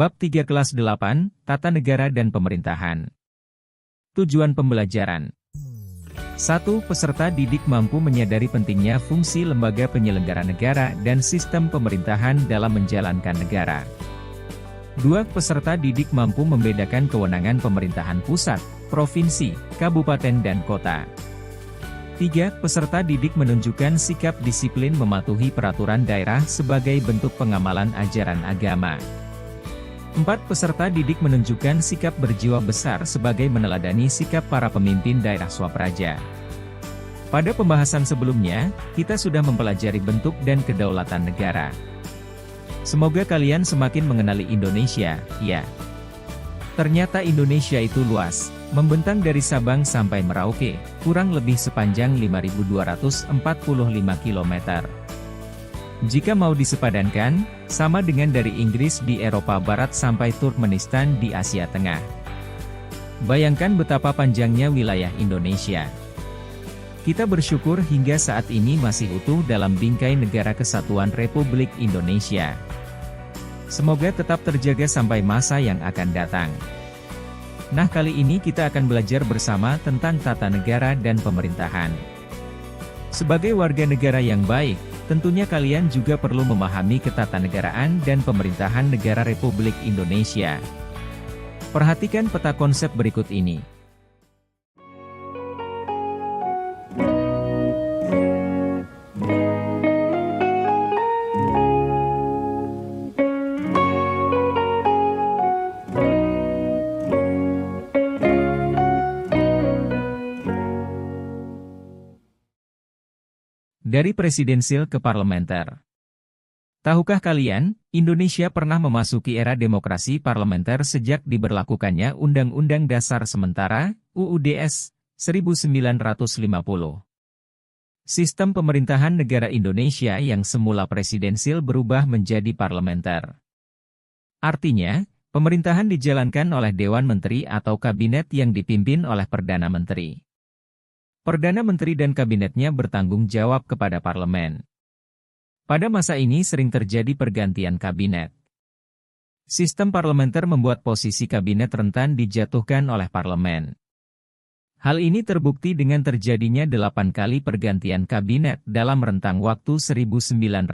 Bab 3 Kelas 8, Tata Negara dan Pemerintahan. Tujuan pembelajaran. 1. Peserta didik mampu menyadari pentingnya fungsi lembaga penyelenggara negara dan sistem pemerintahan dalam menjalankan negara. 2. Peserta didik mampu membedakan kewenangan pemerintahan pusat, provinsi, kabupaten dan kota. 3. Peserta didik menunjukkan sikap disiplin mematuhi peraturan daerah sebagai bentuk pengamalan ajaran agama. 4. Peserta didik menunjukkan sikap berjiwa besar sebagai meneladani sikap para pemimpin daerah swapraja. Pada pembahasan sebelumnya, kita sudah mempelajari bentuk dan kedaulatan negara. Semoga kalian semakin mengenali Indonesia, ya. Ternyata Indonesia itu luas, membentang dari Sabang sampai Merauke, kurang lebih sepanjang 5.245 km. Jika mau disepadankan, sama dengan dari Inggris di Eropa Barat sampai Turkmenistan di Asia Tengah. Bayangkan betapa panjangnya wilayah Indonesia. Kita bersyukur hingga saat ini masih utuh dalam bingkai Negara Kesatuan Republik Indonesia. Semoga tetap terjaga sampai masa yang akan datang. Nah, kali ini kita akan belajar bersama tentang tata negara dan pemerintahan. Sebagai warga negara yang baik, tentunya kalian juga perlu memahami ketatanegaraan dan pemerintahan negara Republik Indonesia. Perhatikan peta konsep berikut ini. Dari presidensil ke parlementer. Tahukah kalian, Indonesia pernah memasuki era demokrasi parlementer sejak diberlakukannya Undang-Undang Dasar Sementara, UUDS, 1950. Sistem pemerintahan negara Indonesia yang semula presidensil berubah menjadi parlementer. Artinya, pemerintahan dijalankan oleh Dewan Menteri atau Kabinet yang dipimpin oleh Perdana Menteri. Perdana Menteri dan kabinetnya bertanggung jawab kepada parlemen. Pada masa ini sering terjadi pergantian kabinet. Sistem parlementer membuat posisi kabinet rentan dijatuhkan oleh parlemen. Hal ini terbukti dengan terjadinya 8 kali pergantian kabinet dalam rentang waktu 1950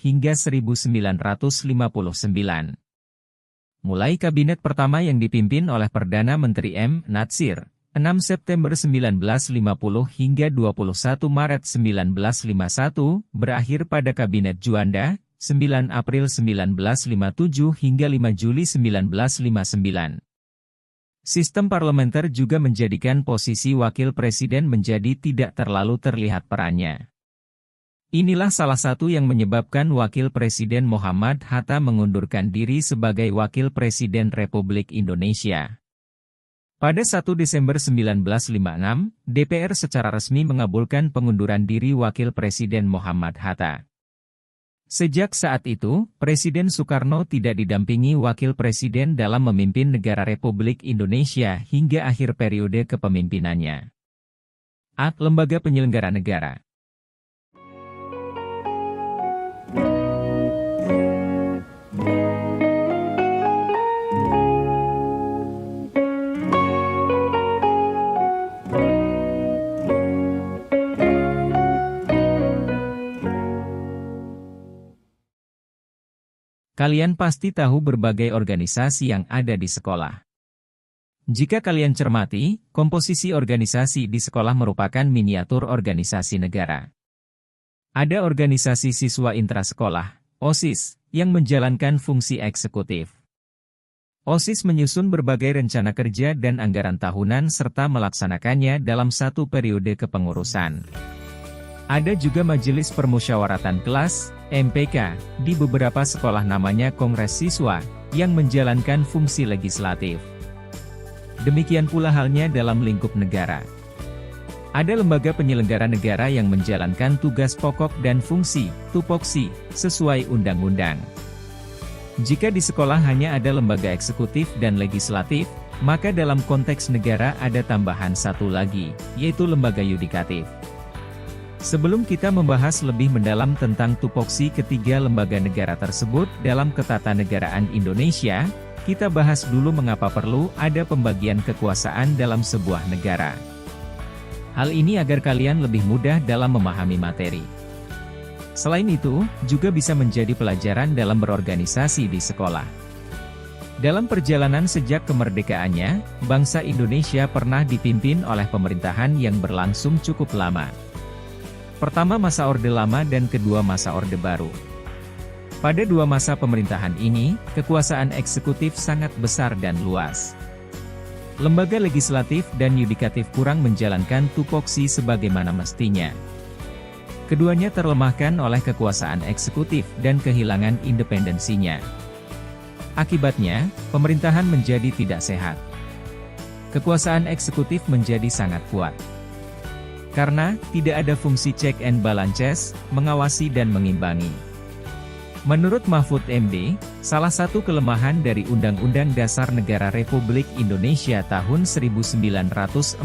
hingga 1959. Mulai kabinet pertama yang dipimpin oleh Perdana Menteri M. Natsir, 6 September 1950 hingga 21 Maret 1951, berakhir pada Kabinet Juanda, 9 April 1957 hingga 5 Juli 1959. Sistem parlementer juga menjadikan posisi wakil presiden menjadi tidak terlalu terlihat perannya. Inilah salah satu yang menyebabkan Wakil Presiden Muhammad Hatta mengundurkan diri sebagai Wakil Presiden Republik Indonesia. Pada 1 Desember 1956, DPR secara resmi mengabulkan pengunduran diri Wakil Presiden Muhammad Hatta. Sejak saat itu, Presiden Soekarno tidak didampingi Wakil Presiden dalam memimpin negara Republik Indonesia hingga akhir periode kepemimpinannya. A. Lembaga penyelenggara negara. Kalian pasti tahu berbagai organisasi yang ada di sekolah. Jika kalian cermati, komposisi organisasi di sekolah merupakan miniatur organisasi negara. Ada organisasi siswa intrasekolah, OSIS, yang menjalankan fungsi eksekutif. OSIS menyusun berbagai rencana kerja dan anggaran tahunan serta melaksanakannya dalam satu periode kepengurusan. Ada juga Majelis Permusyawaratan Kelas, MPK, di beberapa sekolah namanya Kongres Siswa, yang menjalankan fungsi legislatif. Demikian pula halnya dalam lingkup negara. Ada lembaga penyelenggara negara yang menjalankan tugas pokok dan fungsi, tupoksi, sesuai undang-undang. Jika di sekolah hanya ada lembaga eksekutif dan legislatif, maka dalam konteks negara ada tambahan satu lagi, yaitu lembaga yudikatif. Sebelum kita membahas lebih mendalam tentang tupoksi ketiga lembaga negara tersebut dalam ketatanegaraan Indonesia, kita bahas dulu mengapa perlu ada pembagian kekuasaan dalam sebuah negara. Hal ini agar kalian lebih mudah dalam memahami materi. Selain itu, juga bisa menjadi pelajaran dalam berorganisasi di sekolah. Dalam perjalanan sejak kemerdekaannya, bangsa Indonesia pernah dipimpin oleh pemerintahan yang berlangsung cukup lama. Pertama masa Orde Lama dan kedua masa Orde Baru. Pada dua masa pemerintahan ini, kekuasaan eksekutif sangat besar dan luas. Lembaga legislatif dan yudikatif kurang menjalankan tupoksi sebagaimana mestinya. Keduanya terlemahkan oleh kekuasaan eksekutif dan kehilangan independensinya. Akibatnya, pemerintahan menjadi tidak sehat. Kekuasaan eksekutif menjadi sangat kuat. Karena, tidak ada fungsi check and balances, mengawasi dan mengimbangi. Menurut Mahfud MD, salah satu kelemahan dari Undang-Undang Dasar Negara Republik Indonesia tahun 1945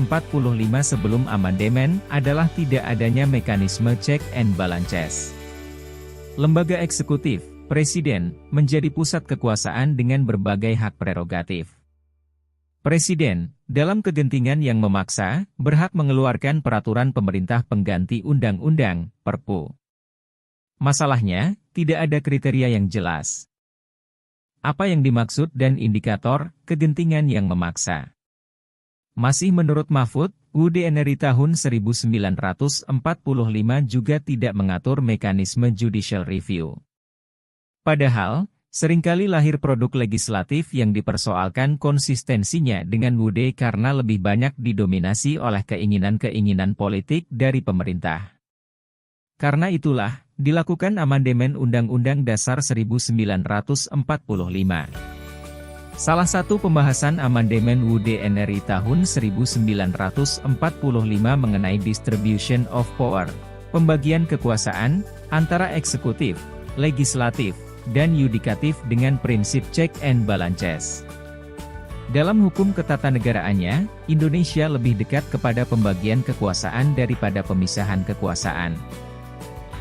sebelum amandemen, adalah tidak adanya mekanisme check and balances. Lembaga eksekutif, Presiden, menjadi pusat kekuasaan dengan berbagai hak prerogatif. Presiden, dalam kegentingan yang memaksa, berhak mengeluarkan peraturan pemerintah pengganti undang-undang, Perpu. Masalahnya, tidak ada kriteria yang jelas. Apa yang dimaksud dan indikator kegentingan yang memaksa? Masih menurut Mahfud, UUD NRI tahun 1945 juga tidak mengatur mekanisme judicial review. Padahal, seringkali lahir produk legislatif yang dipersoalkan konsistensinya dengan UUD karena lebih banyak didominasi oleh keinginan-keinginan politik dari pemerintah. Karena itulah, dilakukan amandemen Undang-Undang Dasar 1945. Salah satu pembahasan amandemen UUD NRI tahun 1945 mengenai distribution of power, pembagian kekuasaan, antara eksekutif, legislatif, dan yudikatif dengan prinsip check and balances. Dalam hukum ketatanegaraannya, Indonesia lebih dekat kepada pembagian kekuasaan daripada pemisahan kekuasaan.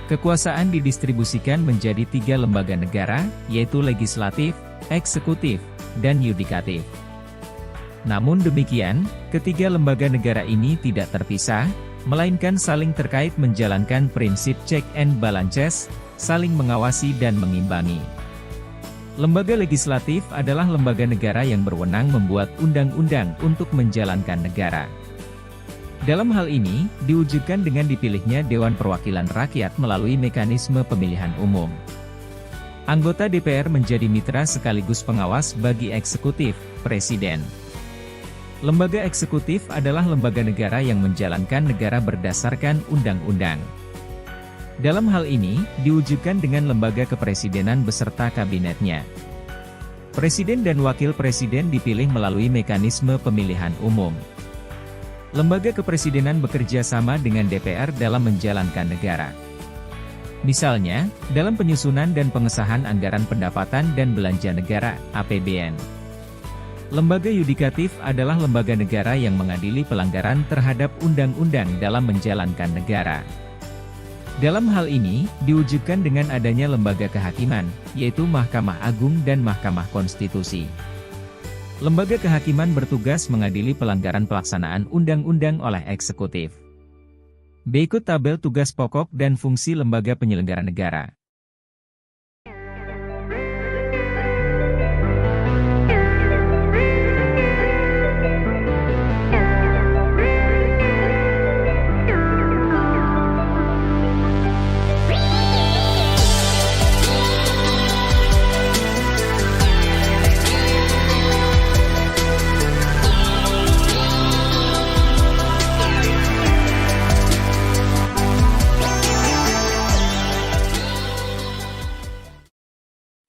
Kekuasaan didistribusikan menjadi 3 lembaga negara, yaitu legislatif, eksekutif, dan yudikatif. Namun demikian, ketiga lembaga negara ini tidak terpisah, melainkan saling terkait menjalankan prinsip check and balances, saling mengawasi dan mengimbangi. Lembaga legislatif adalah lembaga negara yang berwenang membuat undang-undang untuk menjalankan negara. Dalam hal ini, diwujudkan dengan dipilihnya Dewan Perwakilan Rakyat melalui mekanisme pemilihan umum. Anggota DPR menjadi mitra sekaligus pengawas bagi eksekutif, Presiden. Lembaga eksekutif adalah lembaga negara yang menjalankan negara berdasarkan undang-undang. Dalam hal ini, diwujudkan dengan lembaga kepresidenan beserta kabinetnya. Presiden dan wakil presiden dipilih melalui mekanisme pemilihan umum. Lembaga kepresidenan bekerja sama dengan DPR dalam menjalankan negara. Misalnya, dalam penyusunan dan pengesahan anggaran pendapatan dan belanja negara, APBN. Lembaga yudikatif adalah lembaga negara yang mengadili pelanggaran terhadap undang-undang dalam menjalankan negara. Dalam hal ini, diwujudkan dengan adanya lembaga kehakiman, yaitu Mahkamah Agung dan Mahkamah Konstitusi. Lembaga kehakiman bertugas mengadili pelanggaran pelaksanaan undang-undang oleh eksekutif. Berikut tabel tugas pokok dan fungsi lembaga penyelenggara negara.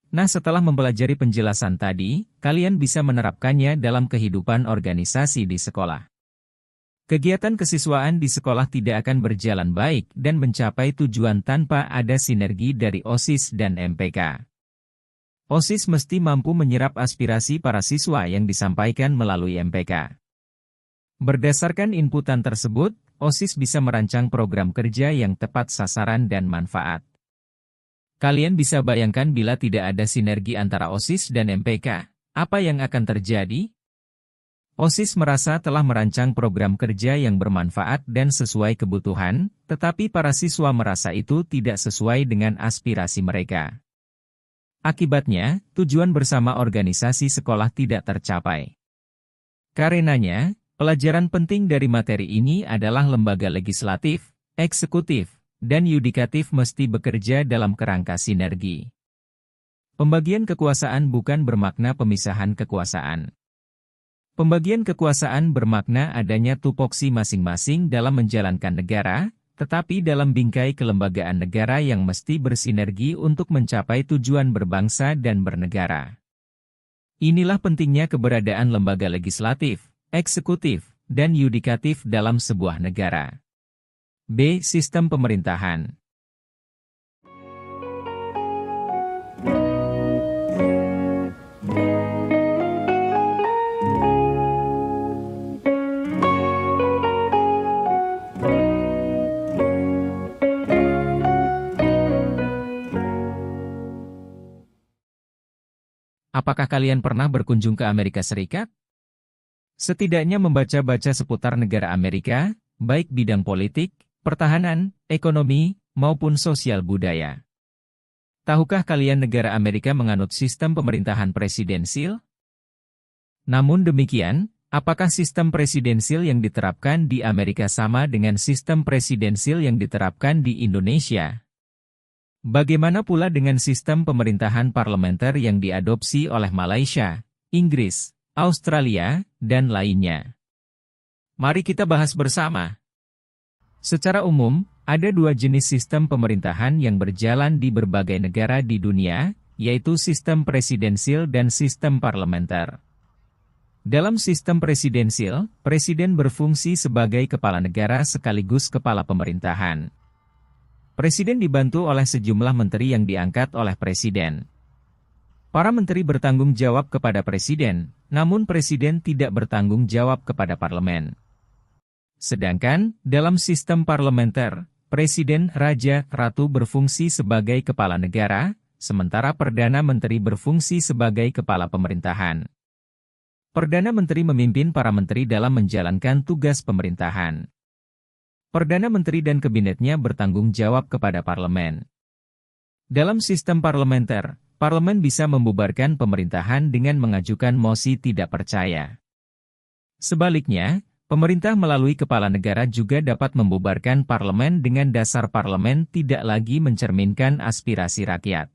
Nah, setelah mempelajari penjelasan tadi, kalian bisa menerapkannya dalam kehidupan organisasi di sekolah. Kegiatan kesiswaan di sekolah tidak akan berjalan baik dan mencapai tujuan tanpa ada sinergi dari OSIS dan MPK. OSIS mesti mampu menyerap aspirasi para siswa yang disampaikan melalui MPK. Berdasarkan inputan tersebut, OSIS bisa merancang program kerja yang tepat sasaran dan manfaat. Kalian bisa bayangkan bila tidak ada sinergi antara OSIS dan MPK, apa yang akan terjadi? OSIS merasa telah merancang program kerja yang bermanfaat dan sesuai kebutuhan, tetapi para siswa merasa itu tidak sesuai dengan aspirasi mereka. Akibatnya, tujuan bersama organisasi sekolah tidak tercapai. Karenanya, pelajaran penting dari materi ini adalah lembaga legislatif, eksekutif, dan yudikatif mesti bekerja dalam kerangka sinergi. Pembagian kekuasaan bukan bermakna pemisahan kekuasaan. Pembagian kekuasaan bermakna adanya tupoksi masing-masing dalam menjalankan negara, tetapi dalam bingkai kelembagaan negara yang mesti bersinergi untuk mencapai tujuan berbangsa dan bernegara. Inilah pentingnya keberadaan lembaga legislatif, eksekutif, dan yudikatif dalam sebuah negara. B. Sistem pemerintahan. Apakah kalian pernah berkunjung ke Amerika Serikat? Setidaknya membaca-baca seputar negara Amerika, baik bidang politik, pertahanan, ekonomi, maupun sosial budaya. Tahukah kalian negara Amerika menganut sistem pemerintahan presidensil? Namun demikian, apakah sistem presidensil yang diterapkan di Amerika sama dengan sistem presidensil yang diterapkan di Indonesia? Bagaimana pula dengan sistem pemerintahan parlementer yang diadopsi oleh Malaysia, Inggris, Australia, dan lainnya? Mari kita bahas bersama. Secara umum, ada dua jenis sistem pemerintahan yang berjalan di berbagai negara di dunia, yaitu sistem presidensil dan sistem parlementer. Dalam sistem presidensil, presiden berfungsi sebagai kepala negara sekaligus kepala pemerintahan. Presiden dibantu oleh sejumlah menteri yang diangkat oleh presiden. Para menteri bertanggung jawab kepada presiden, namun presiden tidak bertanggung jawab kepada parlemen. Sedangkan, dalam sistem parlementer, presiden, raja, ratu berfungsi sebagai kepala negara, sementara perdana menteri berfungsi sebagai kepala pemerintahan. Perdana menteri memimpin para menteri dalam menjalankan tugas pemerintahan. Perdana Menteri dan kabinetnya bertanggung jawab kepada parlemen. Dalam sistem parlementer, parlemen bisa membubarkan pemerintahan dengan mengajukan mosi tidak percaya. Sebaliknya, pemerintah melalui kepala negara juga dapat membubarkan parlemen dengan dasar parlemen tidak lagi mencerminkan aspirasi rakyat.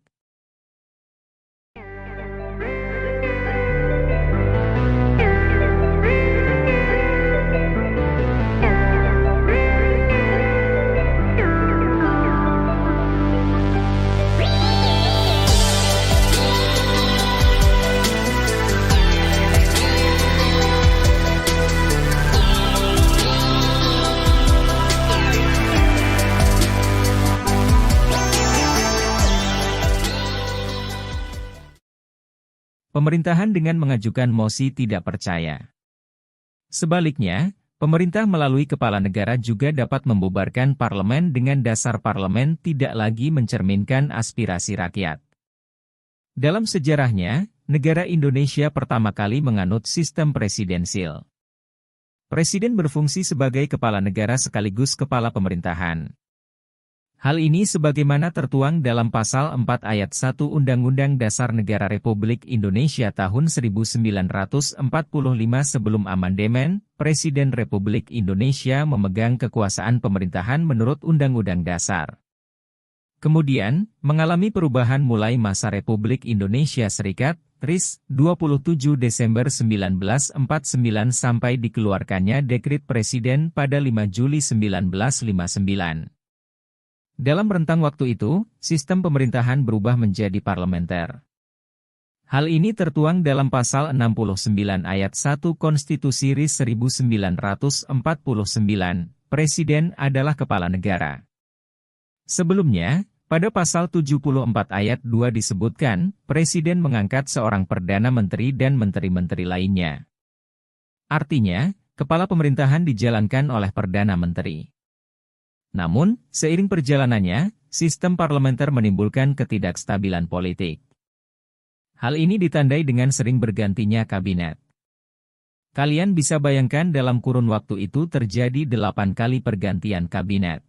Pemerintahan dengan mengajukan mosi tidak percaya. Sebaliknya, pemerintah melalui kepala negara juga dapat membubarkan parlemen dengan dasar parlemen tidak lagi mencerminkan aspirasi rakyat. Dalam sejarahnya, negara Indonesia pertama kali menganut sistem presidensil. Presiden berfungsi sebagai kepala negara sekaligus kepala pemerintahan. Hal ini sebagaimana tertuang dalam Pasal 4 Ayat 1 Undang-Undang Dasar Negara Republik Indonesia tahun 1945 sebelum amandemen, Presiden Republik Indonesia memegang kekuasaan pemerintahan menurut Undang-Undang Dasar. Kemudian, mengalami perubahan mulai masa Republik Indonesia Serikat, RIS, 27 Desember 1949 sampai dikeluarkannya Dekrit Presiden pada 5 Juli 1959. Dalam rentang waktu itu, sistem pemerintahan berubah menjadi parlementer. Hal ini tertuang dalam Pasal 69 Ayat 1 Konstitusi RIS 1949, Presiden adalah kepala negara. Sebelumnya, pada Pasal 74 Ayat 2 disebutkan, Presiden mengangkat seorang Perdana Menteri dan menteri-menteri lainnya. Artinya, kepala pemerintahan dijalankan oleh Perdana Menteri. Namun, seiring perjalanannya, sistem parlementer menimbulkan ketidakstabilan politik. Hal ini ditandai dengan sering bergantinya kabinet. Kalian bisa bayangkan dalam kurun waktu itu terjadi 8 kali pergantian kabinet.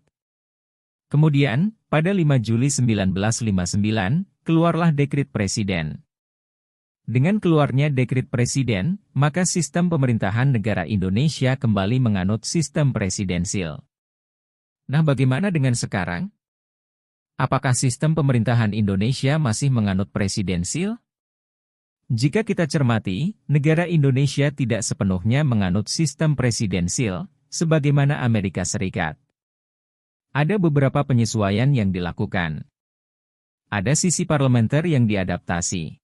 Kemudian, pada 5 Juli 1959, keluarlah dekret presiden. Dengan keluarnya dekret presiden, maka sistem pemerintahan negara Indonesia kembali menganut sistem presidensil. Nah, bagaimana dengan sekarang? Apakah sistem pemerintahan Indonesia masih menganut presidensil? Jika kita cermati, negara Indonesia tidak sepenuhnya menganut sistem presidensil, sebagaimana Amerika Serikat. Ada beberapa penyesuaian yang dilakukan. Ada sisi parlementer yang diadaptasi.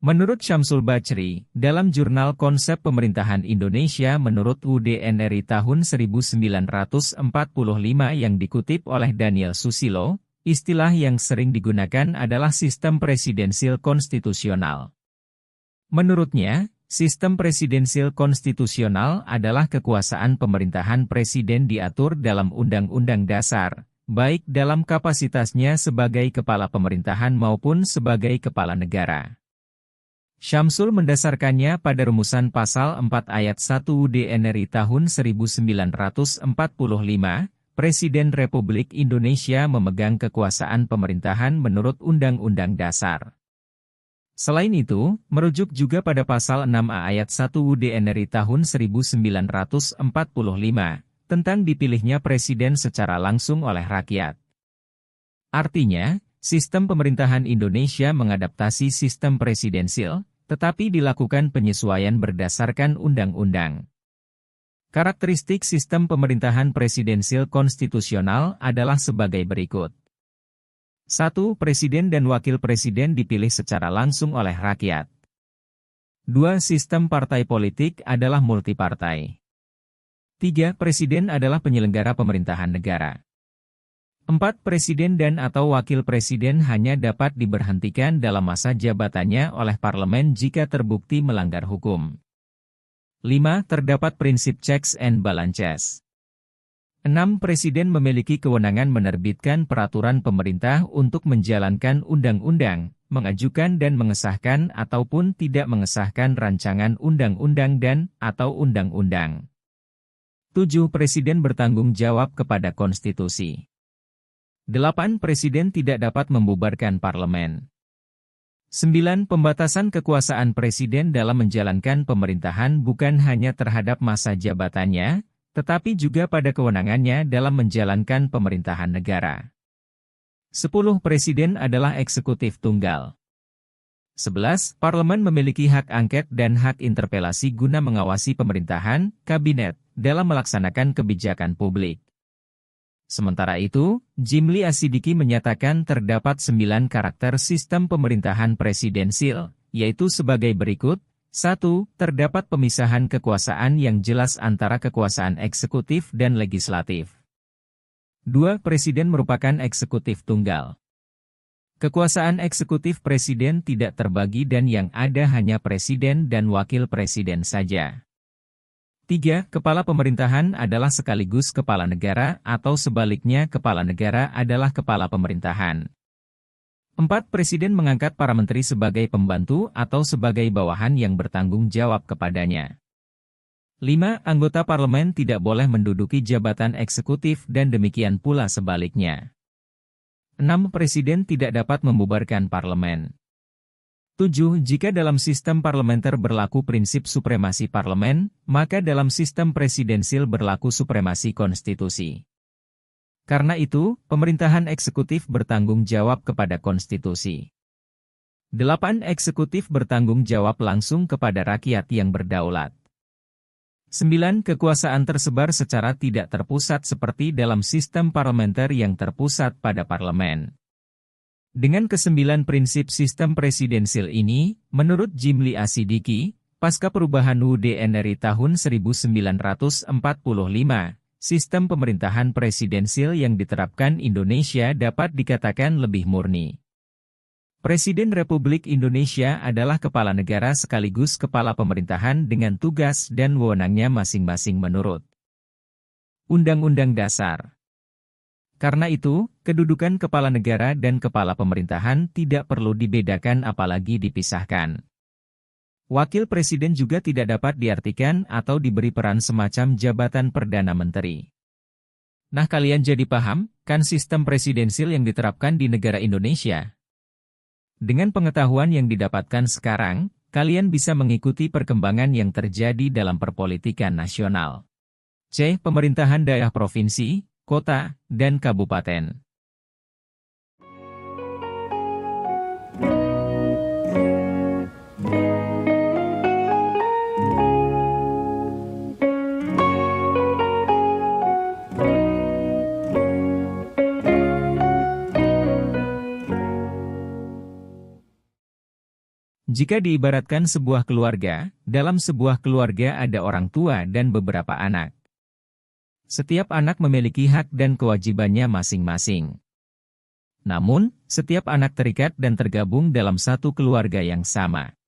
Menurut Syamsul Bachri, dalam jurnal Konsep Pemerintahan Indonesia menurut UDNRI tahun 1945 yang dikutip oleh Daniel Susilo, istilah yang sering digunakan adalah sistem presidensil konstitusional. Menurutnya, sistem presidensil konstitusional adalah kekuasaan pemerintahan presiden diatur dalam Undang-Undang Dasar, baik dalam kapasitasnya sebagai kepala pemerintahan maupun sebagai kepala negara. Syamsul mendasarkannya pada rumusan pasal 4 ayat 1 UDNRI tahun 1945, Presiden Republik Indonesia memegang kekuasaan pemerintahan menurut Undang-Undang Dasar. Selain itu, merujuk juga pada pasal 6A ayat 1 UDNRI tahun 1945, tentang dipilihnya presiden secara langsung oleh rakyat. Artinya, sistem pemerintahan Indonesia mengadaptasi sistem presidensil, tetapi dilakukan penyesuaian berdasarkan undang-undang. Karakteristik sistem pemerintahan presidensil konstitusional adalah sebagai berikut. 1. Presiden dan wakil presiden dipilih secara langsung oleh rakyat. 2. Sistem partai politik adalah multipartai. 3. Presiden adalah penyelenggara pemerintahan negara. 4. Presiden dan atau wakil presiden hanya dapat diberhentikan dalam masa jabatannya oleh parlemen jika terbukti melanggar hukum. 5. Terdapat prinsip checks and balances. 6. Presiden memiliki kewenangan menerbitkan peraturan pemerintah untuk menjalankan undang-undang, mengajukan dan mengesahkan ataupun tidak mengesahkan rancangan undang-undang dan atau undang-undang. 7. Presiden bertanggung jawab kepada konstitusi. 8. Presiden tidak dapat membubarkan parlemen. 9. Pembatasan kekuasaan presiden dalam menjalankan pemerintahan bukan hanya terhadap masa jabatannya, tetapi juga pada kewenangannya dalam menjalankan pemerintahan negara. 10. Presiden adalah eksekutif tunggal. 11. Parlemen memiliki hak angket dan hak interpelasi guna mengawasi pemerintahan, kabinet, dalam melaksanakan kebijakan publik. Sementara itu, Jimli Asidiki menyatakan terdapat 9 karakter sistem pemerintahan presidensil, yaitu sebagai berikut. 1. Terdapat pemisahan kekuasaan yang jelas antara kekuasaan eksekutif dan legislatif. 2. Presiden merupakan eksekutif tunggal. Kekuasaan eksekutif presiden tidak terbagi dan yang ada hanya presiden dan wakil presiden saja. 3. Kepala pemerintahan adalah sekaligus kepala negara atau sebaliknya kepala negara adalah kepala pemerintahan. 4. Presiden mengangkat para menteri sebagai pembantu atau sebagai bawahan yang bertanggung jawab kepadanya. 5. Anggota parlemen tidak boleh menduduki jabatan eksekutif dan demikian pula sebaliknya. 6. Presiden tidak dapat membubarkan parlemen. 7. Jika dalam sistem parlementer berlaku prinsip supremasi parlemen, maka dalam sistem presidensil berlaku supremasi konstitusi. Karena itu, pemerintahan eksekutif bertanggung jawab kepada konstitusi. 8. Eksekutif bertanggung jawab langsung kepada rakyat yang berdaulat. 9. Kekuasaan tersebar secara tidak terpusat seperti dalam sistem parlementer yang terpusat pada parlemen. Dengan ke-9 prinsip sistem presidensil ini, menurut Jimli Asidiki, pasca perubahan UDNRI tahun 1945, sistem pemerintahan presidensil yang diterapkan Indonesia dapat dikatakan lebih murni. Presiden Republik Indonesia adalah kepala negara sekaligus kepala pemerintahan dengan tugas dan wewenangnya masing-masing menurut Undang-Undang Dasar. Karena itu, kedudukan kepala negara dan kepala pemerintahan tidak perlu dibedakan apalagi dipisahkan. Wakil Presiden juga tidak dapat diartikan atau diberi peran semacam jabatan Perdana Menteri. Nah, kalian jadi paham, kan sistem presidensil yang diterapkan di negara Indonesia? Dengan pengetahuan yang didapatkan sekarang, kalian bisa mengikuti perkembangan yang terjadi dalam perpolitikan nasional. C. Pemerintahan daerah provinsi, kota, dan kabupaten. Jika diibaratkan sebuah keluarga, dalam sebuah keluarga ada orang tua dan beberapa anak. Setiap anak memiliki hak dan kewajibannya masing-masing. Namun, setiap anak terikat dan tergabung dalam satu keluarga yang sama.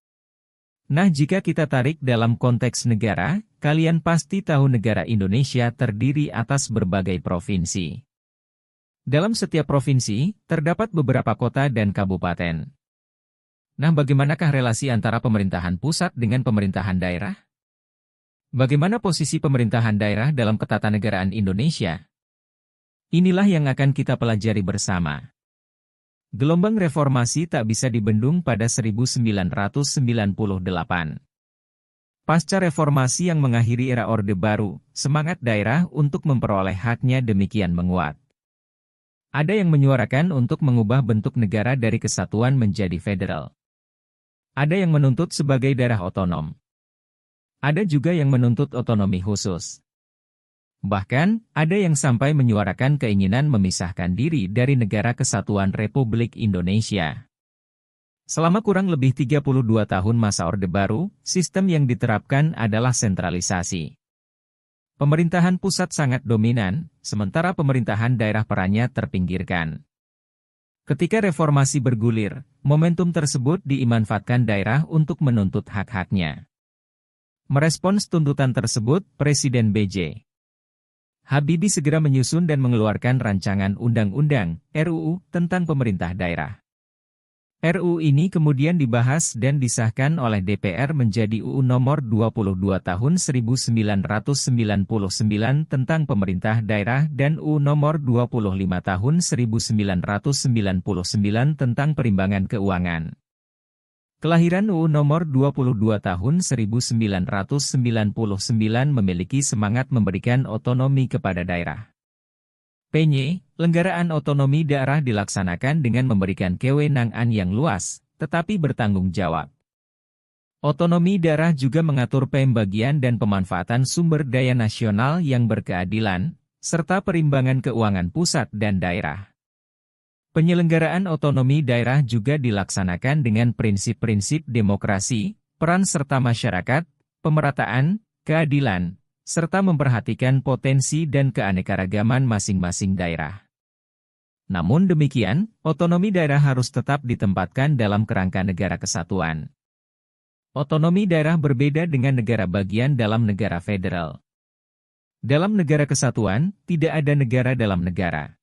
Nah, jika kita tarik dalam konteks negara, kalian pasti tahu negara Indonesia terdiri atas berbagai provinsi. Dalam setiap provinsi, terdapat beberapa kota dan kabupaten. Nah, bagaimanakah relasi antara pemerintahan pusat dengan pemerintahan daerah? Bagaimana posisi pemerintahan daerah dalam ketatanegaraan Indonesia? Inilah yang akan kita pelajari bersama. Gelombang reformasi tak bisa dibendung pada 1998. Pasca reformasi yang mengakhiri era Orde Baru, semangat daerah untuk memperoleh haknya demikian menguat. Ada yang menyuarakan untuk mengubah bentuk negara dari kesatuan menjadi federal. Ada yang menuntut sebagai daerah otonom. Ada juga yang menuntut otonomi khusus. Bahkan, ada yang sampai menyuarakan keinginan memisahkan diri dari Negara Kesatuan Republik Indonesia. Selama kurang lebih 32 tahun masa Orde Baru, sistem yang diterapkan adalah sentralisasi. Pemerintahan pusat sangat dominan, sementara pemerintahan daerah perannya terpinggirkan. Ketika reformasi bergulir, momentum tersebut dimanfaatkan daerah untuk menuntut hak-haknya. Merespons tuntutan tersebut, Presiden B.J. Habibie segera menyusun dan mengeluarkan rancangan undang-undang, RUU, tentang pemerintah daerah. RUU ini kemudian dibahas dan disahkan oleh DPR menjadi UU Nomor 22 Tahun 1999 tentang Pemerintah Daerah dan UU Nomor 25 Tahun 1999 tentang Perimbangan Keuangan. Kelahiran UU Nomor 22 Tahun 1999 memiliki semangat memberikan otonomi kepada daerah. Penyelenggaraan otonomi daerah dilaksanakan dengan memberikan kewenangan yang luas, tetapi bertanggung jawab. Otonomi daerah juga mengatur pembagian dan pemanfaatan sumber daya nasional yang berkeadilan, serta perimbangan keuangan pusat dan daerah. Penyelenggaraan otonomi daerah juga dilaksanakan dengan prinsip-prinsip demokrasi, peran serta masyarakat, pemerataan, keadilan, serta memperhatikan potensi dan keanekaragaman masing-masing daerah. Namun demikian, otonomi daerah harus tetap ditempatkan dalam kerangka negara kesatuan. Otonomi daerah berbeda dengan negara bagian dalam negara federal. Dalam negara kesatuan, tidak ada negara dalam negara.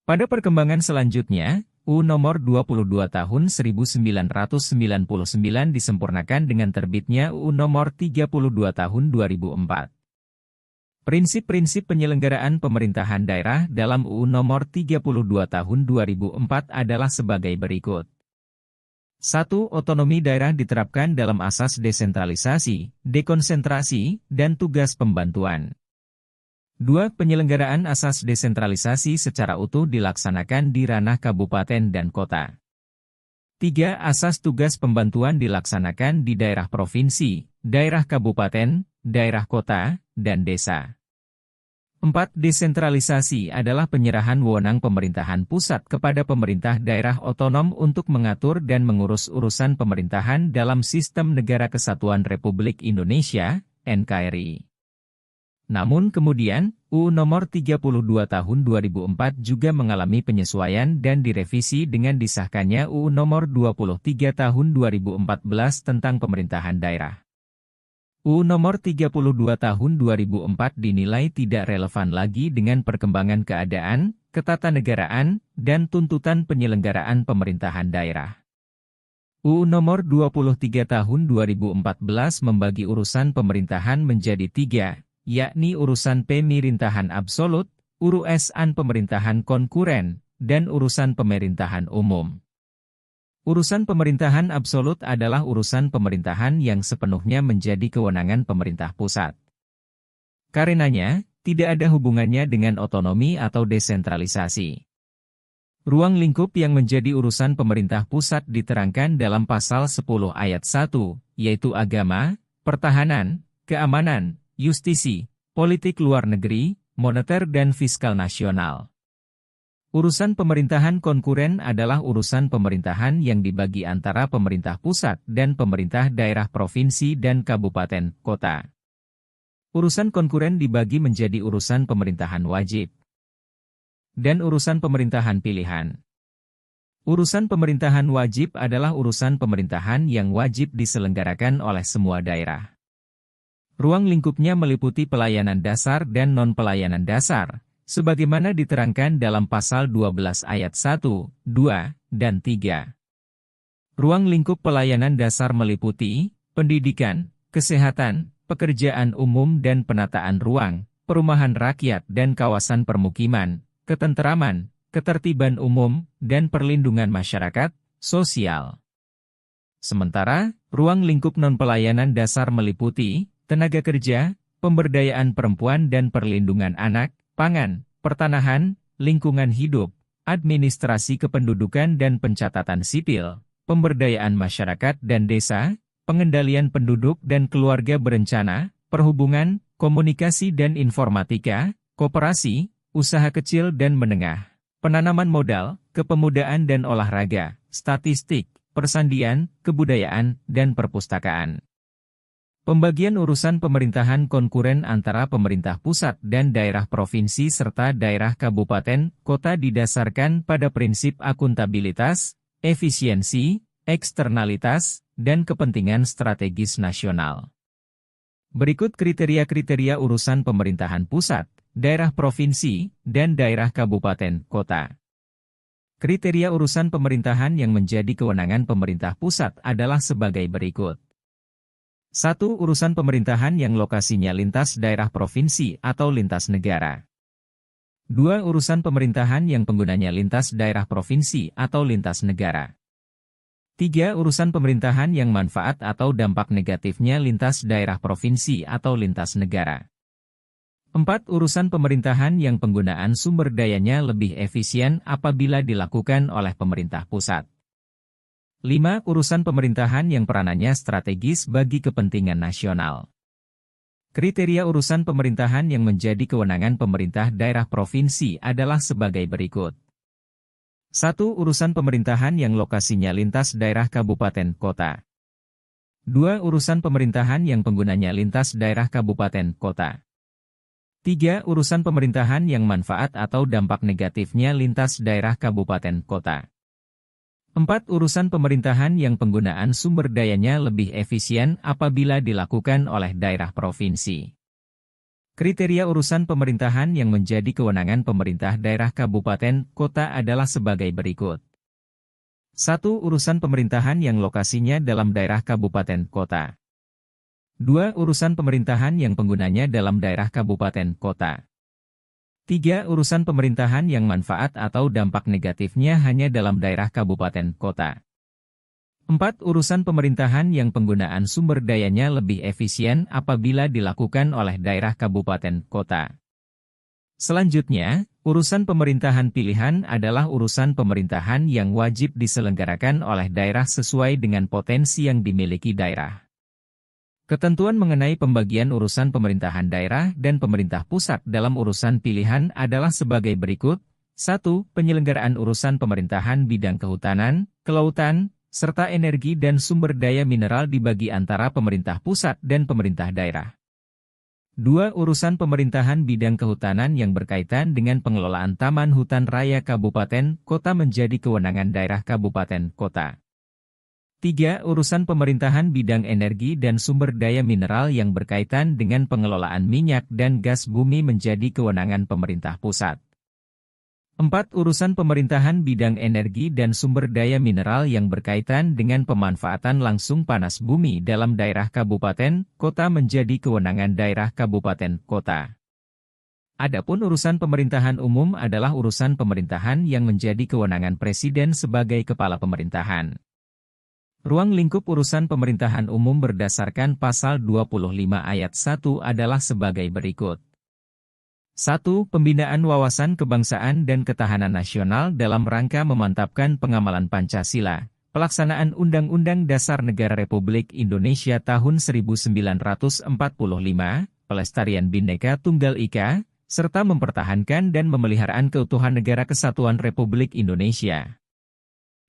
Pada perkembangan selanjutnya, UU Nomor 22 Tahun 1999 disempurnakan dengan terbitnya UU Nomor 32 Tahun 2004. Prinsip-prinsip penyelenggaraan pemerintahan daerah dalam UU Nomor 32 Tahun 2004 adalah sebagai berikut. 1. Otonomi daerah diterapkan dalam asas desentralisasi, dekonsentrasi, dan tugas pembantuan. 2. Penyelenggaraan asas desentralisasi secara utuh dilaksanakan di ranah kabupaten dan kota. 3. Asas tugas pembantuan dilaksanakan di daerah provinsi, daerah kabupaten, daerah kota, dan desa. 4. Desentralisasi adalah penyerahan wewenang pemerintahan pusat kepada pemerintah daerah otonom untuk mengatur dan mengurus urusan pemerintahan dalam sistem Negara Kesatuan Republik Indonesia, NKRI. Namun kemudian, UU Nomor 32 Tahun 2004 juga mengalami penyesuaian dan direvisi dengan disahkannya UU Nomor 23 Tahun 2014 tentang pemerintahan daerah. UU Nomor 32 Tahun 2004 dinilai tidak relevan lagi dengan perkembangan keadaan, ketatanegaraan, dan tuntutan penyelenggaraan pemerintahan daerah. UU Nomor 23 Tahun 2014 membagi urusan pemerintahan menjadi 3, yakni urusan pemerintahan absolut, urusan pemerintahan konkuren, dan urusan pemerintahan umum. Urusan pemerintahan absolut adalah urusan pemerintahan yang sepenuhnya menjadi kewenangan pemerintah pusat. Karenanya, tidak ada hubungannya dengan otonomi atau desentralisasi. Ruang lingkup yang menjadi urusan pemerintah pusat diterangkan dalam pasal 10 ayat 1, yaitu agama, pertahanan, keamanan, justisi, politik luar negeri, moneter dan fiskal nasional. Urusan pemerintahan konkuren adalah urusan pemerintahan yang dibagi antara pemerintah pusat dan pemerintah daerah provinsi dan kabupaten, kota. Urusan konkuren dibagi menjadi urusan pemerintahan wajib dan urusan pemerintahan pilihan. Urusan pemerintahan wajib adalah urusan pemerintahan yang wajib diselenggarakan oleh semua daerah. Ruang lingkupnya meliputi pelayanan dasar dan non-pelayanan dasar, sebagaimana diterangkan dalam pasal 12 ayat 1, 2, dan 3. Ruang lingkup pelayanan dasar meliputi pendidikan, kesehatan, pekerjaan umum dan penataan ruang, perumahan rakyat dan kawasan permukiman, ketenteraman, ketertiban umum, dan perlindungan masyarakat, sosial. Sementara, ruang lingkup non-pelayanan dasar meliputi tenaga kerja, pemberdayaan perempuan dan perlindungan anak, pangan, pertanahan, lingkungan hidup, administrasi kependudukan dan pencatatan sipil, pemberdayaan masyarakat dan desa, pengendalian penduduk dan keluarga berencana, perhubungan, komunikasi dan informatika, koperasi, usaha kecil dan menengah, penanaman modal, kepemudaan dan olahraga, statistik, persandian, kebudayaan, dan perpustakaan. Pembagian urusan pemerintahan konkuren antara pemerintah pusat dan daerah provinsi serta daerah kabupaten, kota didasarkan pada prinsip akuntabilitas, efisiensi, eksternalitas, dan kepentingan strategis nasional. Berikut kriteria-kriteria urusan pemerintahan pusat, daerah provinsi, dan daerah kabupaten, kota. Kriteria urusan pemerintahan yang menjadi kewenangan pemerintah pusat adalah sebagai berikut. 1. Urusan pemerintahan yang lokasinya lintas daerah provinsi atau lintas negara. 2. Urusan pemerintahan yang penggunanya lintas daerah provinsi atau lintas negara. 3. Urusan pemerintahan yang manfaat atau dampak negatifnya lintas daerah provinsi atau lintas negara. 4. Urusan pemerintahan yang penggunaan sumber dayanya lebih efisien apabila dilakukan oleh pemerintah pusat. 5. Urusan pemerintahan yang peranannya strategis bagi kepentingan nasional. Kriteria urusan pemerintahan yang menjadi kewenangan pemerintah daerah provinsi adalah sebagai berikut. 1. Urusan pemerintahan yang lokasinya lintas daerah kabupaten kota. 2. Urusan pemerintahan yang penggunanya lintas daerah kabupaten kota. 3. Urusan pemerintahan yang manfaat atau dampak negatifnya lintas daerah kabupaten kota. 4. Urusan pemerintahan yang penggunaan sumber dayanya lebih efisien apabila dilakukan oleh daerah provinsi. Kriteria urusan pemerintahan yang menjadi kewenangan pemerintah daerah kabupaten kota adalah sebagai berikut. 1. Urusan pemerintahan yang lokasinya dalam daerah kabupaten kota. 2. Urusan pemerintahan yang penggunanya dalam daerah kabupaten kota. 3. Urusan pemerintahan yang manfaat atau dampak negatifnya hanya dalam daerah kabupaten kota. 4. Urusan pemerintahan yang penggunaan sumber dayanya lebih efisien apabila dilakukan oleh daerah kabupaten kota. Selanjutnya, urusan pemerintahan pilihan adalah urusan pemerintahan yang wajib diselenggarakan oleh daerah sesuai dengan potensi yang dimiliki daerah. Ketentuan mengenai pembagian urusan pemerintahan daerah dan pemerintah pusat dalam urusan pilihan adalah sebagai berikut. 1. Penyelenggaraan urusan pemerintahan bidang kehutanan, kelautan, serta energi dan sumber daya mineral dibagi antara pemerintah pusat dan pemerintah daerah. 2. Urusan pemerintahan bidang kehutanan yang berkaitan dengan pengelolaan Taman Hutan Raya Kabupaten Kota menjadi kewenangan daerah Kabupaten Kota. 3. Urusan pemerintahan bidang energi dan sumber daya mineral yang berkaitan dengan pengelolaan minyak dan gas bumi menjadi kewenangan pemerintah pusat. 4. Urusan pemerintahan bidang energi dan sumber daya mineral yang berkaitan dengan pemanfaatan langsung panas bumi dalam daerah kabupaten, kota menjadi kewenangan daerah kabupaten, kota. Adapun urusan pemerintahan umum adalah urusan pemerintahan yang menjadi kewenangan presiden sebagai kepala pemerintahan. Ruang lingkup urusan pemerintahan umum berdasarkan pasal 25 ayat 1 adalah sebagai berikut. 1. Pembinaan wawasan kebangsaan dan ketahanan nasional dalam rangka memantapkan pengamalan Pancasila, pelaksanaan Undang-Undang Dasar Negara Republik Indonesia tahun 1945, pelestarian Bhinneka Tunggal Ika, serta mempertahankan dan memeliharaan keutuhan Negara Kesatuan Republik Indonesia.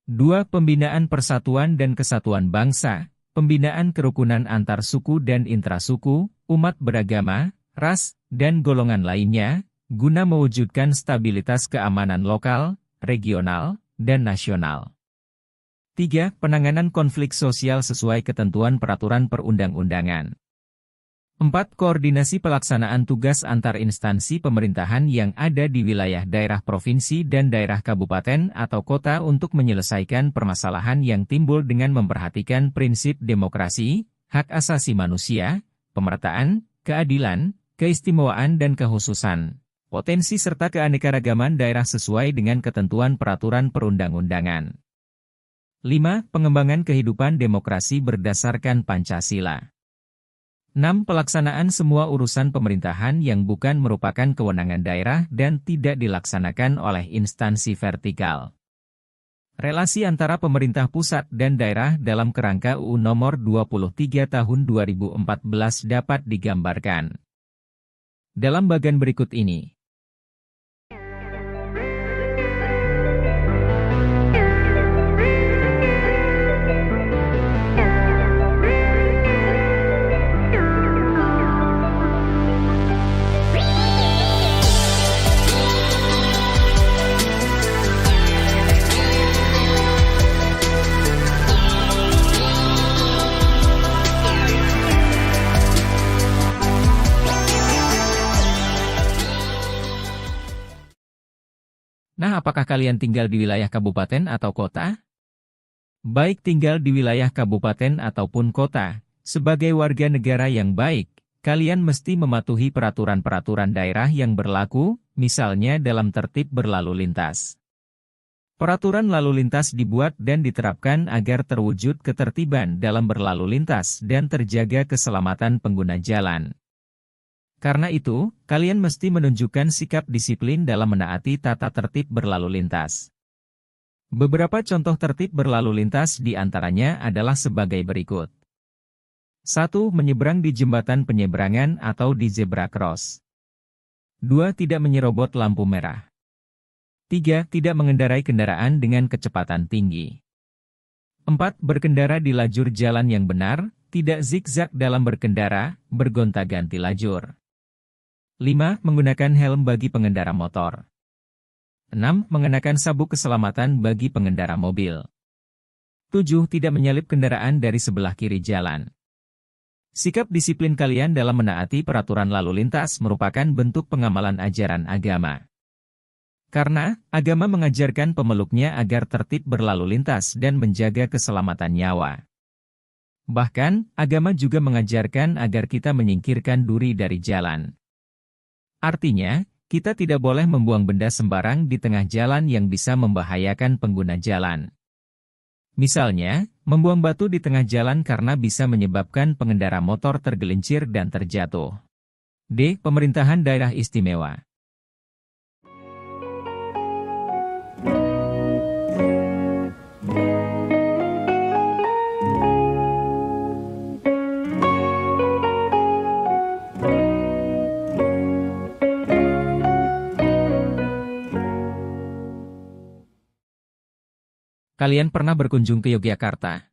2. Pembinaan persatuan dan kesatuan bangsa, pembinaan kerukunan antar suku dan intrasuku, umat beragama, ras, dan golongan lainnya, guna mewujudkan stabilitas keamanan lokal, regional, dan nasional. 3. Penanganan konflik sosial sesuai ketentuan peraturan perundang-undangan. 4. Koordinasi pelaksanaan tugas antar instansi pemerintahan yang ada di wilayah daerah provinsi dan daerah kabupaten atau kota untuk menyelesaikan permasalahan yang timbul dengan memperhatikan prinsip demokrasi, hak asasi manusia, pemerataan, keadilan, keistimewaan dan kekhususan, potensi serta keanekaragaman daerah sesuai dengan ketentuan peraturan perundang-undangan. 5. Pengembangan kehidupan demokrasi berdasarkan Pancasila. 6. Pelaksanaan semua urusan pemerintahan yang bukan merupakan kewenangan daerah dan tidak dilaksanakan oleh instansi vertikal. Relasi antara pemerintah pusat dan daerah dalam kerangka UU Nomor 23 Tahun 2014 dapat digambarkan dalam bagian berikut ini. Nah, apakah kalian tinggal di wilayah kabupaten atau kota? Baik tinggal di wilayah kabupaten ataupun kota, sebagai warga negara yang baik, kalian mesti mematuhi peraturan-peraturan daerah yang berlaku, misalnya dalam tertib berlalu lintas. Peraturan lalu lintas dibuat dan diterapkan agar terwujud ketertiban dalam berlalu lintas dan terjaga keselamatan pengguna jalan. Karena itu, kalian mesti menunjukkan sikap disiplin dalam menaati tata tertib berlalu lintas. Beberapa contoh tertib berlalu lintas di antaranya adalah sebagai berikut. 1. Menyeberang di jembatan penyeberangan atau di zebra cross. 2. Tidak menyerobot lampu merah. 3. Tidak mengendarai kendaraan dengan kecepatan tinggi. 4. Berkendara di lajur jalan yang benar, tidak zigzag dalam berkendara, bergonta-ganti lajur. 5. Menggunakan helm bagi pengendara motor. 6. Mengenakan sabuk keselamatan bagi pengendara mobil. 7. Tidak menyalip kendaraan dari sebelah kiri jalan. Sikap disiplin kalian dalam menaati peraturan lalu lintas merupakan bentuk pengamalan ajaran agama. Karena, agama mengajarkan pemeluknya agar tertib berlalu lintas dan menjaga keselamatan nyawa. Bahkan, agama juga mengajarkan agar kita menyingkirkan duri dari jalan. Artinya, kita tidak boleh membuang benda sembarang di tengah jalan yang bisa membahayakan pengguna jalan. Misalnya, membuang batu di tengah jalan karena bisa menyebabkan pengendara motor tergelincir dan terjatuh. D. Pemerintahan Daerah Istimewa. Kalian pernah berkunjung ke Yogyakarta?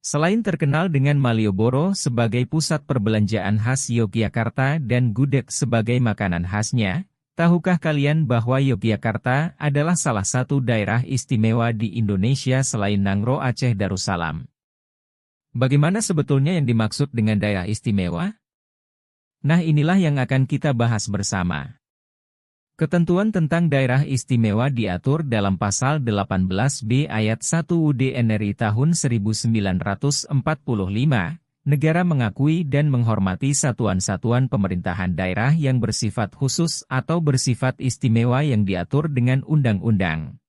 Selain terkenal dengan Malioboro sebagai pusat perbelanjaan khas Yogyakarta dan gudeg sebagai makanan khasnya, tahukah kalian bahwa Yogyakarta adalah salah satu daerah istimewa di Indonesia selain Nangro Aceh Darussalam? Bagaimana sebetulnya yang dimaksud dengan daerah istimewa? Nah, inilah yang akan kita bahas bersama. Ketentuan tentang daerah istimewa diatur dalam Pasal 18B Ayat 1 UUD NRI tahun 1945, negara mengakui dan menghormati satuan-satuan pemerintahan daerah yang bersifat khusus atau bersifat istimewa yang diatur dengan undang-undang.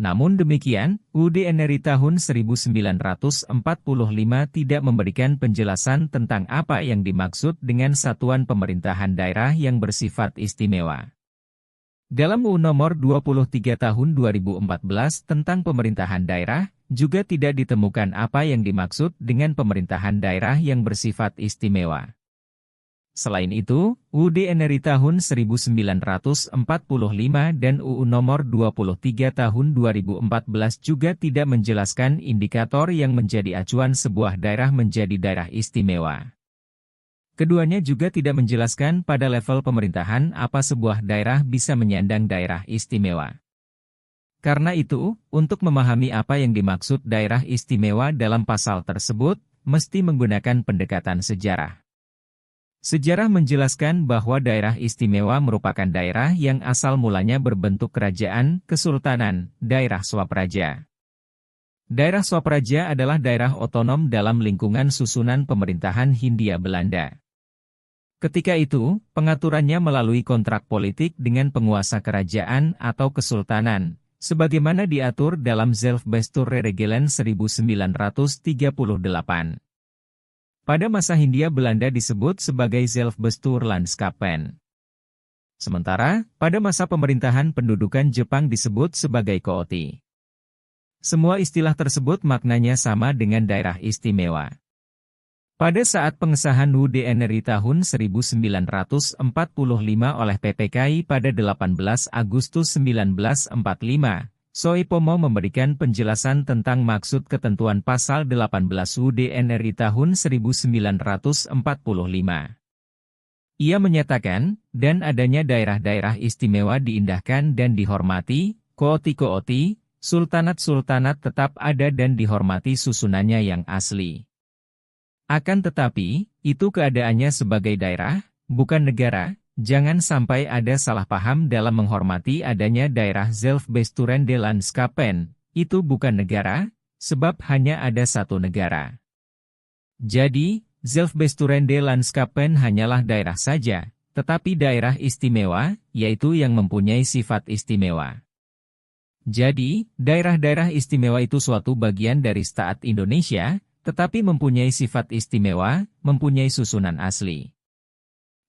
Namun demikian, UUD NRI tahun 1945 tidak memberikan penjelasan tentang apa yang dimaksud dengan satuan pemerintahan daerah yang bersifat istimewa. Dalam UU Nomor 23 Tahun 2014 tentang pemerintahan daerah, juga tidak ditemukan apa yang dimaksud dengan pemerintahan daerah yang bersifat istimewa. Selain itu, UUD NRI tahun 1945 dan UU Nomor 23 Tahun 2014 juga tidak menjelaskan indikator yang menjadi acuan sebuah daerah menjadi daerah istimewa. Keduanya juga tidak menjelaskan pada level pemerintahan apa sebuah daerah bisa menyandang daerah istimewa. Karena itu, untuk memahami apa yang dimaksud daerah istimewa dalam pasal tersebut, mesti menggunakan pendekatan sejarah. Sejarah menjelaskan bahwa daerah istimewa merupakan daerah yang asal mulanya berbentuk kerajaan, kesultanan, daerah swapraja. Daerah swapraja adalah daerah otonom dalam lingkungan susunan pemerintahan Hindia Belanda. Ketika itu, pengaturannya melalui kontrak politik dengan penguasa kerajaan atau kesultanan, sebagaimana diatur dalam Zelfbestuurregelen 1938. Pada masa Hindia Belanda disebut sebagai Zelfbestuurlandskappen. Sementara, pada masa pemerintahan pendudukan Jepang disebut sebagai Kooti. Semua istilah tersebut maknanya sama dengan daerah istimewa. Pada saat pengesahan UUD NRI tahun 1945 oleh PPKI pada 18 Agustus 1945, Soepomo memberikan penjelasan tentang maksud ketentuan pasal 18 UUD NRI tahun 1945. Ia menyatakan, dan adanya daerah-daerah istimewa diindahkan dan dihormati, kooti-kooti, sultanat-sultanat tetap ada dan dihormati susunannya yang asli. Akan tetapi, itu keadaannya sebagai daerah, bukan negara. Jangan sampai ada salah paham dalam menghormati adanya daerah Zelfbesturendelandskappen, itu bukan negara, sebab hanya ada satu negara. Jadi, Zelfbesturendelandskappen hanyalah daerah saja, tetapi daerah istimewa, yaitu yang mempunyai sifat istimewa. Jadi, daerah-daerah istimewa itu suatu bagian dari staat Indonesia, tetapi mempunyai sifat istimewa, mempunyai susunan asli.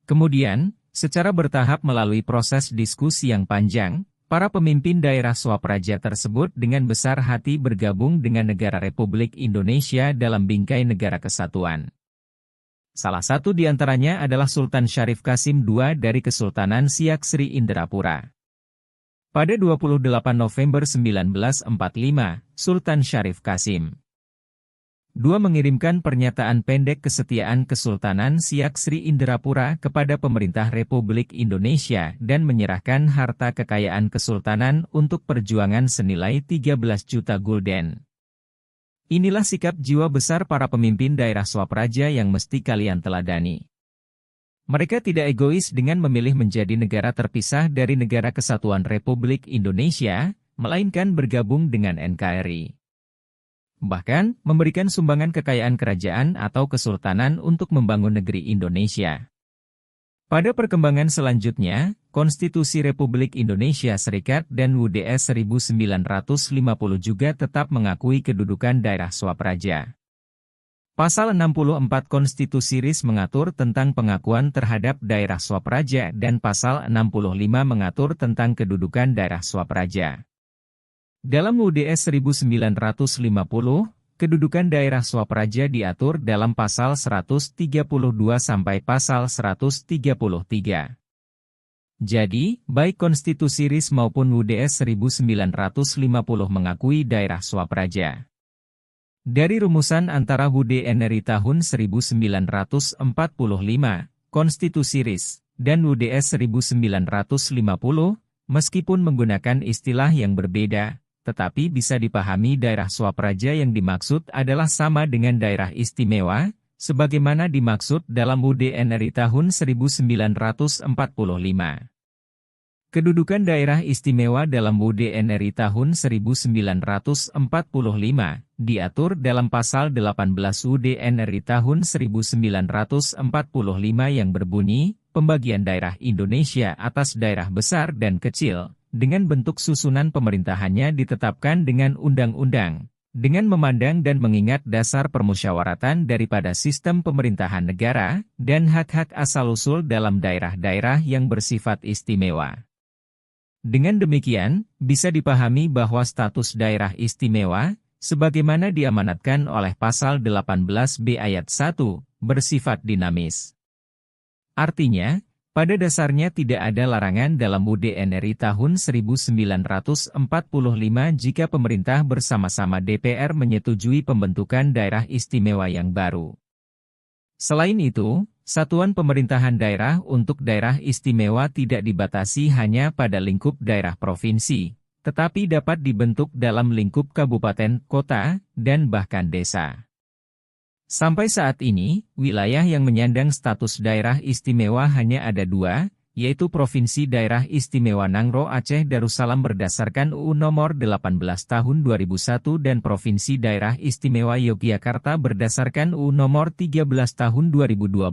Kemudian, secara bertahap melalui proses diskusi yang panjang, para pemimpin daerah swapraja tersebut dengan besar hati bergabung dengan negara Republik Indonesia dalam bingkai negara kesatuan. Salah satu di antaranya adalah Sultan Syarif Qasim II dari Kesultanan Siak Sri Indrapura. Pada 28 November 1945, Sultan Syarif Qasim II mengirimkan pernyataan pendek kesetiaan Kesultanan Siak Sri Indrapura kepada pemerintah Republik Indonesia dan menyerahkan harta kekayaan kesultanan untuk perjuangan senilai 13 juta gulden. Inilah sikap jiwa besar para pemimpin daerah swapraja yang mesti kalian teladani. Mereka tidak egois dengan memilih menjadi negara terpisah dari Negara Kesatuan Republik Indonesia, melainkan bergabung dengan NKRI. Bahkan, memberikan sumbangan kekayaan kerajaan atau kesultanan untuk membangun negeri Indonesia. Pada perkembangan selanjutnya, Konstitusi Republik Indonesia Serikat dan UUD 1950 juga tetap mengakui kedudukan daerah swapraja. Pasal 64 Konstitusi RI mengatur tentang pengakuan terhadap daerah swapraja dan Pasal 65 mengatur tentang kedudukan daerah swapraja. Dalam UUD 1950, kedudukan daerah swapraja diatur dalam Pasal 132 sampai Pasal 133. Jadi, baik Konstitusi RI maupun UUD 1950 mengakui daerah swapraja. Dari rumusan antara UUD NRI tahun 1945, Konstitusi RIS, dan UDS 1950, meskipun menggunakan istilah yang berbeda, tetapi bisa dipahami daerah swapraja yang dimaksud adalah sama dengan daerah istimewa, sebagaimana dimaksud dalam UUD NRI tahun 1945. Kedudukan daerah istimewa dalam UUD NRI tahun 1945 diatur dalam pasal 18 UUD NRI tahun 1945 yang berbunyi, pembagian daerah Indonesia atas daerah besar dan kecil, dengan bentuk susunan pemerintahannya ditetapkan dengan undang-undang, dengan memandang dan mengingat dasar permusyawaratan daripada sistem pemerintahan negara, dan hak-hak asal-usul dalam daerah-daerah yang bersifat istimewa. Dengan demikian, bisa dipahami bahwa status daerah istimewa, sebagaimana diamanatkan oleh pasal 18B ayat 1, bersifat dinamis. Artinya, pada dasarnya tidak ada larangan dalam UUD NRI tahun 1945 jika pemerintah bersama-sama DPR menyetujui pembentukan daerah istimewa yang baru. Selain itu, satuan pemerintahan daerah untuk daerah istimewa tidak dibatasi hanya pada lingkup daerah provinsi, tetapi dapat dibentuk dalam lingkup kabupaten, kota, dan bahkan desa. Sampai saat ini, wilayah yang menyandang status daerah istimewa hanya ada 2, yaitu Provinsi Daerah Istimewa Nangro Aceh Darussalam berdasarkan UU Nomor 18 Tahun 2001 dan Provinsi Daerah Istimewa Yogyakarta berdasarkan UU Nomor 13 Tahun 2012.